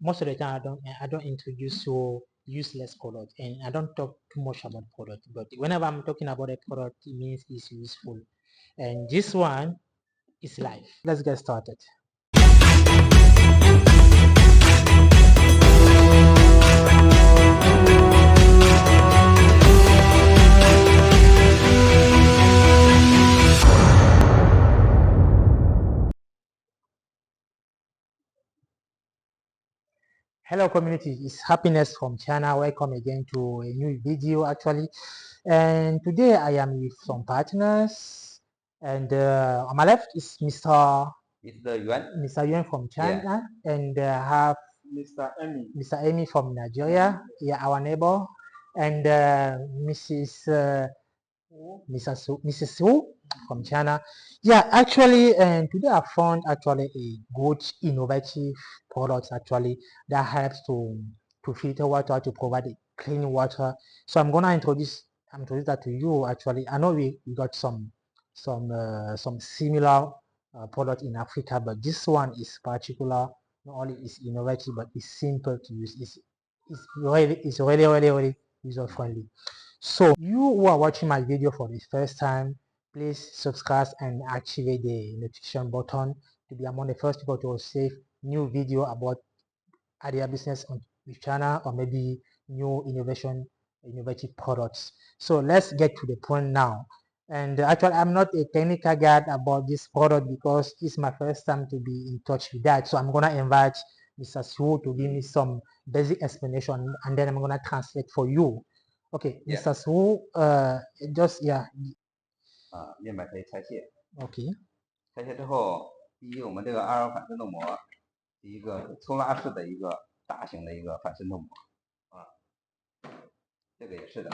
most of the time I don't introduce so useless product, and I don't talk too much about product. But whenever I'm talking about a product, it means it's useful. And this one is life. Let's get started. Hello community, it's Happiness from China. Welcome again to a new video actually. And today I am with some partners, and on my left is Mr. Yuan from China, and I have Mr. Amy from Nigeria, yeah, our neighbor, and Mrs. Wu from China. Yeah, actually, and today I found actually a good innovative product actually that helps to filter water, to provide clean water. So I'm gonna introduce that to you actually. I know we got some similar product in Africa, but this one is particular. Not only is innovative, but it's simple to use. It's really user friendly. So you who are watching my video for the first time, please subscribe and activate the notification button to be among the first people to receive new video about idea business on this channel, or maybe new innovative products. So let's get to the point now. And actually, I'm not a technical guide about this product because it's my first time to be in touch with that. So I'm gonna invite Mr. Su to give me some basic explanation, and then I'm gonna translate for you. Okay, Yeah. Mr. Su, just yeah. 面板可以拆卸， Okay. 拆卸之后，第一，我们这个2R反渗透膜是一个抽拉式的一个大型的一个反渗透膜啊，这个也是的，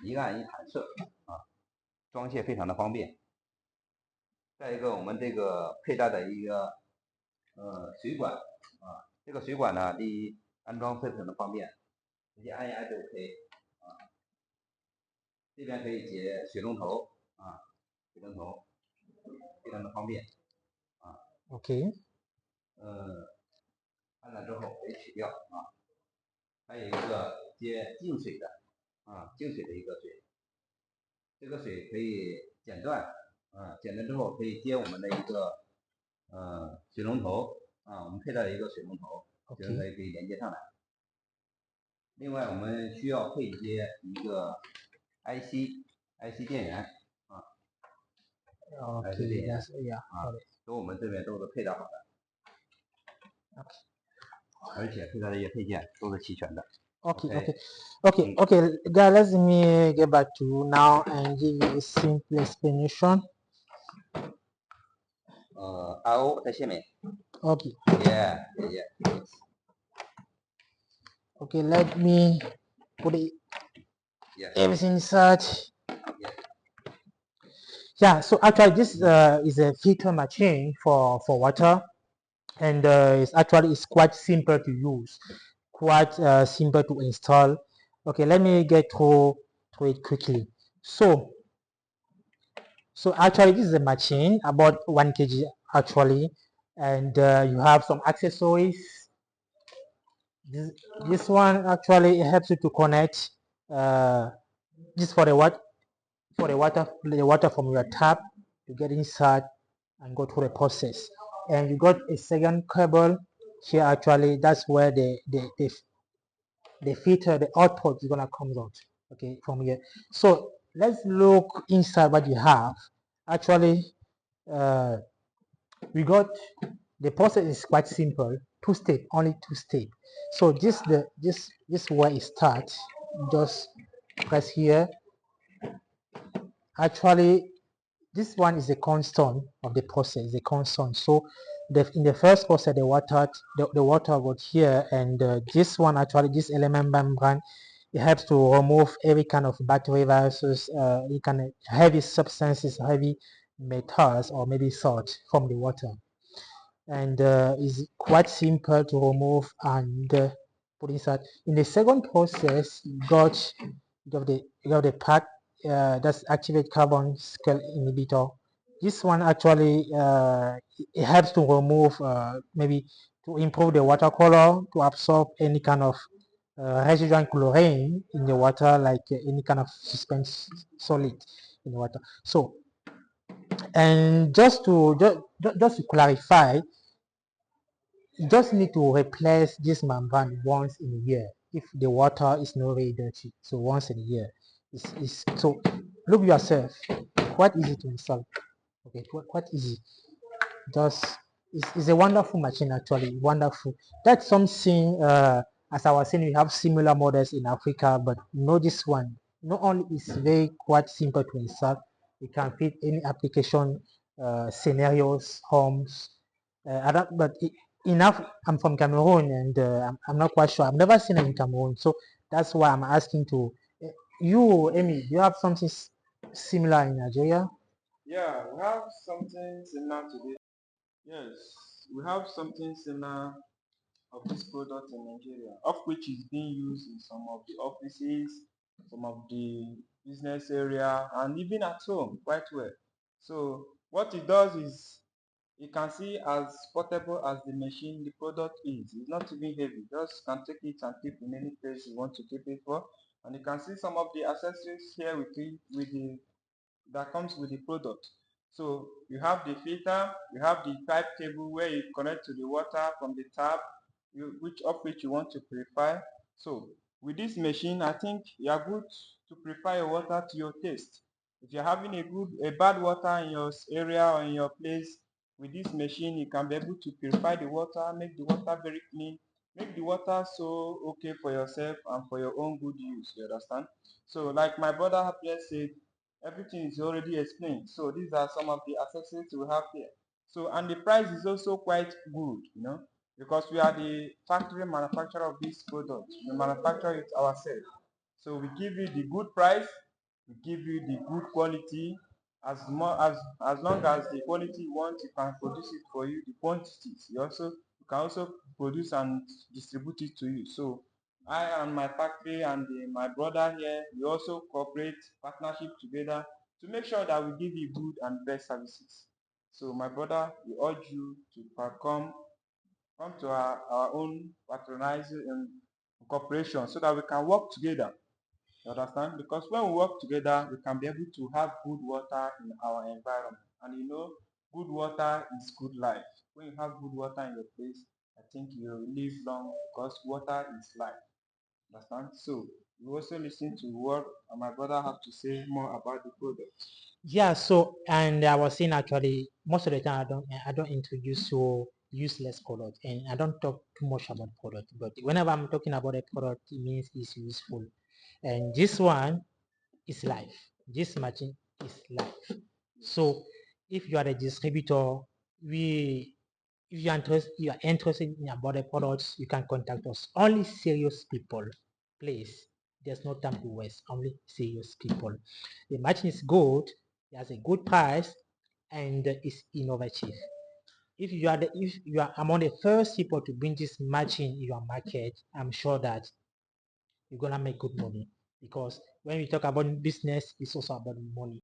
一按一弹射啊，装卸非常的方便。再一个，我们这个佩戴的一个水管啊，这个水管呢，第一安装非常的方便，直接按一按就 OK 啊。这边可以接水龙头啊，水龙头非常的方便啊。Okay. 按了之后可以取掉啊。还有一个接净水的啊，净水的一个水，这个水可以剪断啊，剪断之后可以接我们的一个水龙头啊，我们配带的一个水龙头，水龙头也可以连接上来。另外我们需要配接一个 IC 电源啊 ，IC 电源啊，都我们这边都是配套好的。而且配套的一些配件都是齐全的。Okay. Guys, let me get back to you now and give you a simple explanation. RO 在下面。Okay. Yeah. Okay, let me put everything inside. Yeah, so actually this is a filter machine for water, and it's quite simple to use, quite simple to install. Okay, let me get through it quickly. So actually this is a machine about 1 kg actually, and you have some accessories. This one actually helps you to connect this for the water from your tap to get inside and go through the process. And you got a second cable here actually, that's where the filter, the output is gonna come out, okay, from here. So let's look inside what you have. Actually, we got the process is quite simple, only two step. So this where it starts. Just press here. Actually, this one is a constant of the process, a constant. So in the first process, the water got here, and this one actually, this element membrane, it helps to remove every kind of battery viruses, heavy substances, heavy metals, or maybe salt from the water. And is quite simple to remove and put inside. In the second process, you got the part that's activate carbon scale inhibitor. This one actually it helps to remove maybe to improve the water color, to absorb any kind of residual chlorine in the water, like any kind of suspense solid in the water. So, and just to clarify, you just need to replace this membrane once in a year if the water is not really dirty. So once in a year. So look yourself. Quite easy to install. Okay, quite easy. Just it's a wonderful machine, actually. Wonderful. That's something, as I was saying, we have similar models in Africa, but know this one. Not only is very quite simple to install, it can fit any application, scenarios, homes. I don't, but enough. I'm from Cameroon, and I'm not quite sure. I've never seen it in Cameroon, so that's why I'm asking to you, Amy. Do you have something similar in Nigeria? Yeah, we have something similar to this. Yes, we have something similar of this product in Nigeria, of which is being used in some of the offices, some of the business area, and even at home quite well. So what it does is you can see as portable as the machine the product is. It's not even heavy. Just can take it and keep in any place you want to keep it for. And you can see some of the accessories here with it, with the that comes with the product. So you have the filter, you have the pipe table where you connect to the water from the tap, which you want to purify. So with this machine, I think you are good to purify your water to your taste. If you're having a bad water in your area or in your place, with this machine, you can be able to purify the water, make the water very clean, make the water so okay for yourself and for your own good use. You understand? So like my brother just said, everything is already explained. So these are some of the accessories we have here. So and the price is also quite good, because we are the factory manufacturer of this product. We manufacture it ourselves. So we give you the good price, we give you the good quality. As long as the quality you want, you can produce it for you. The quantities you can also produce and distribute it to you. So I and my factory and my brother here, we also cooperate, partnership together to make sure that we give you good and best services. So my brother, we urge you to come to our own patronizing cooperation so that we can work together. You understand? Because when we work together, we can be able to have good water in our environment. And good water is good life. When you have good water in your place, I think you will live long because water is life. Understand? So we also listen to what my brother have to say more about the product. Yeah, so and I was saying, actually most of the time I don't introduce so useless product, and I don't talk too much about product, but whenever I'm talking about a product, it means it's useful. And this one is life. This machine is life. So if you are a distributor, we if you are interested in about the products, you can contact us. Only serious people, please. There's no time to waste. Only serious people. The machine is good. It has a good price, and is innovative. If you are among the first people to bring this machine in your market, I'm sure that you're gonna make good money, because when we talk about business, it's also about money.